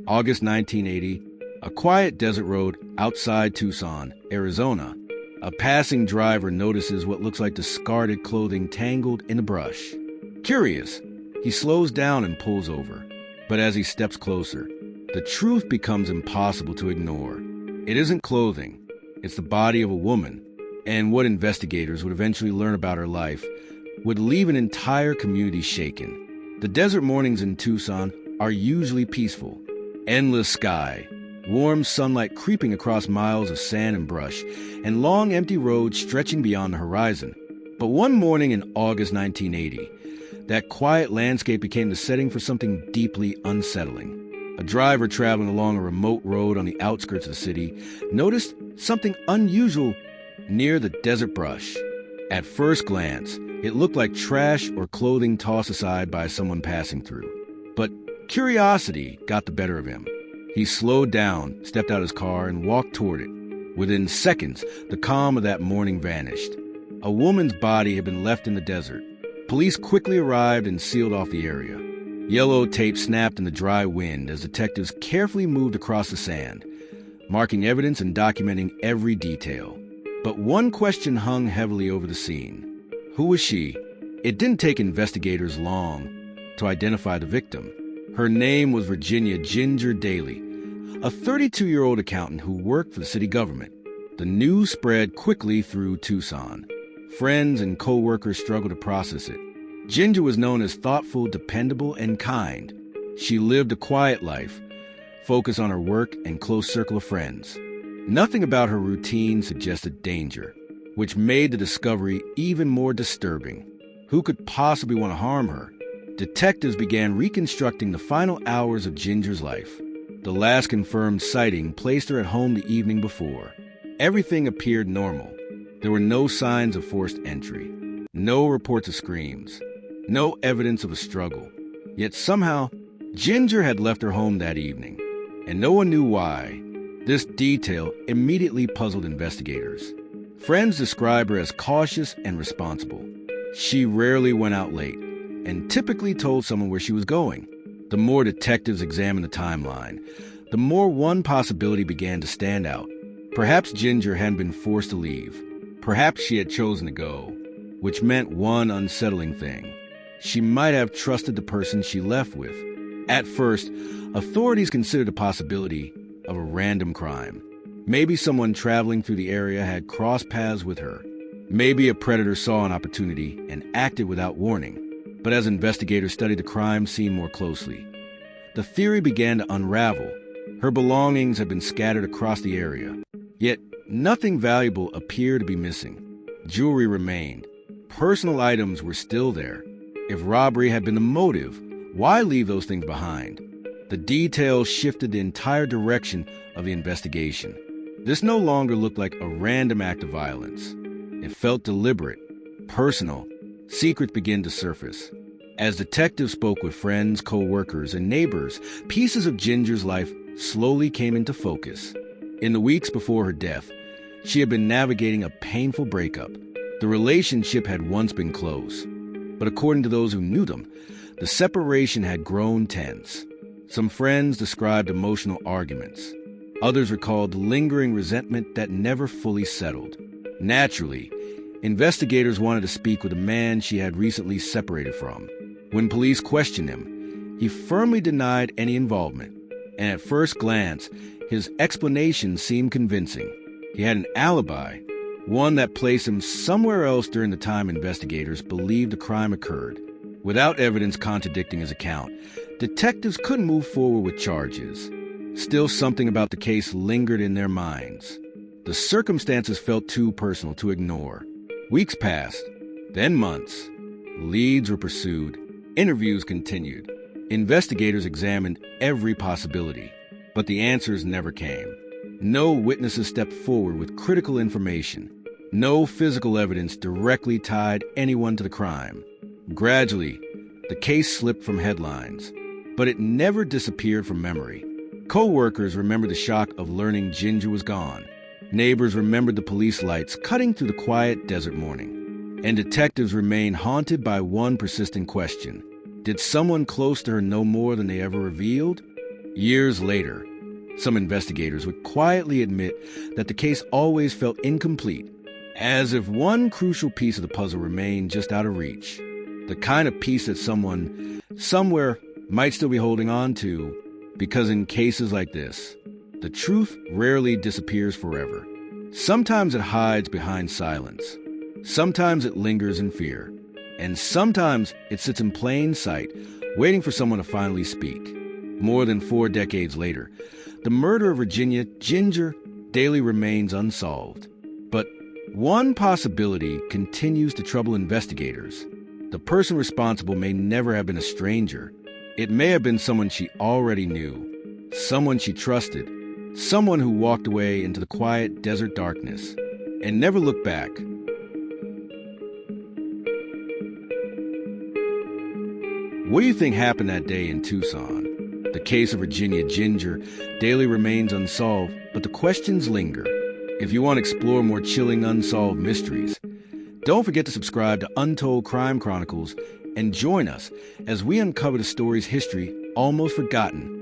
August 1980, a quiet desert road outside Tucson, Arizona. A passing driver notices what looks like discarded clothing tangled in the brush. Curious, he slows down and pulls over. But as he steps closer, the truth becomes impossible to ignore. It isn't clothing, it's the body of a woman. And what investigators would eventually learn about her life would leave an entire community shaken. The desert mornings in Tucson are usually peaceful. Endless sky, warm sunlight creeping across miles of sand and brush, and long empty roads stretching beyond the horizon. But one morning in August 1980, that quiet landscape became the setting for something deeply unsettling. A driver traveling along a remote road on the outskirts of the city noticed something unusual near the desert brush. At first glance, it looked like trash or clothing tossed aside by someone passing through. But curiosity got the better of him. He slowed down, stepped out of his car, and walked toward it. Within seconds, the calm of that morning vanished. A woman's body had been left in the desert. Police quickly arrived and sealed off the area. Yellow tape snapped in the dry wind as detectives carefully moved across the sand, marking evidence and documenting every detail. But one question hung heavily over the scene. Who was she? It didn't take investigators long to identify the victim. Her name was Virginia Ginger Daly, a 32-year-old accountant who worked for the city government. The news spread quickly through Tucson. Friends and co-workers struggled to process it. Ginger was known as thoughtful, dependable, and kind. She lived a quiet life, focused on her work and close circle of friends. Nothing about her routine suggested danger, which made the discovery even more disturbing. Who could possibly want to harm her? Detectives began reconstructing the final hours of Ginger's life. The last confirmed sighting placed her at home the evening before. Everything appeared normal. There were no signs of forced entry, no reports of screams, no evidence of a struggle. Yet somehow, Ginger had left her home that evening, and no one knew why. This detail immediately puzzled investigators. Friends described her as cautious and responsible. She rarely went out late, and typically told someone where she was going. The more detectives examined the timeline, the more one possibility began to stand out. Perhaps Ginger hadn't been forced to leave. Perhaps she had chosen to go, which meant one unsettling thing. She might have trusted the person she left with. At first, authorities considered the possibility of a random crime. Maybe someone traveling through the area had crossed paths with her. Maybe a predator saw an opportunity and acted without warning. But as investigators studied the crime scene more closely, the theory began to unravel. Her belongings had been scattered across the area. Yet, nothing valuable appeared to be missing. Jewelry remained. Personal items were still there. If robbery had been the motive, why leave those things behind? The details shifted the entire direction of the investigation. This no longer looked like a random act of violence. It felt deliberate, personal. Secrets began to surface. As detectives spoke with friends, co-workers, and neighbors, pieces of Ginger's life slowly came into focus. In the weeks before her death, she had been navigating a painful breakup. The relationship had once been close, but according to those who knew them, the separation had grown tense. Some friends described emotional arguments. Others recalled lingering resentment that never fully settled. Naturally, investigators wanted to speak with a man she had recently separated from. When police questioned him, he firmly denied any involvement, and at first glance, his explanation seemed convincing. He had an alibi, one that placed him somewhere else during the time investigators believed the crime occurred. Without evidence contradicting his account, detectives couldn't move forward with charges. Still, something about the case lingered in their minds. The circumstances felt too personal to ignore. Weeks passed, then months. Leads were pursued. Interviews continued. Investigators examined every possibility, but the answers never came. No witnesses stepped forward with critical information. No physical evidence directly tied anyone to the crime. Gradually, the case slipped from headlines, but it never disappeared from memory. Co-workers remembered the shock of learning Ginger was gone. Neighbors remembered the police lights cutting through the quiet desert morning. And detectives remained haunted by one persistent question. Did someone close to her know more than they ever revealed? Years later, some investigators would quietly admit that the case always felt incomplete, as if one crucial piece of the puzzle remained just out of reach. The kind of piece that someone, somewhere, might still be holding on to, because in cases like this, the truth rarely disappears forever. Sometimes it hides behind silence. Sometimes it lingers in fear. And sometimes it sits in plain sight, waiting for someone to finally speak. More than 4 decades later, the murder of Virginia Ginger Daly remains unsolved. But one possibility continues to trouble investigators. The person responsible may never have been a stranger. It may have been someone she already knew, someone she trusted, someone who walked away into the quiet desert darkness and never looked back. What do you think happened that day in Tucson? The case of Virginia Ginger Daly remains unsolved, but the questions linger. If you want to explore more chilling unsolved mysteries, don't forget to subscribe to Untold Crime Chronicles and join us as we uncover the story's history almost forgotten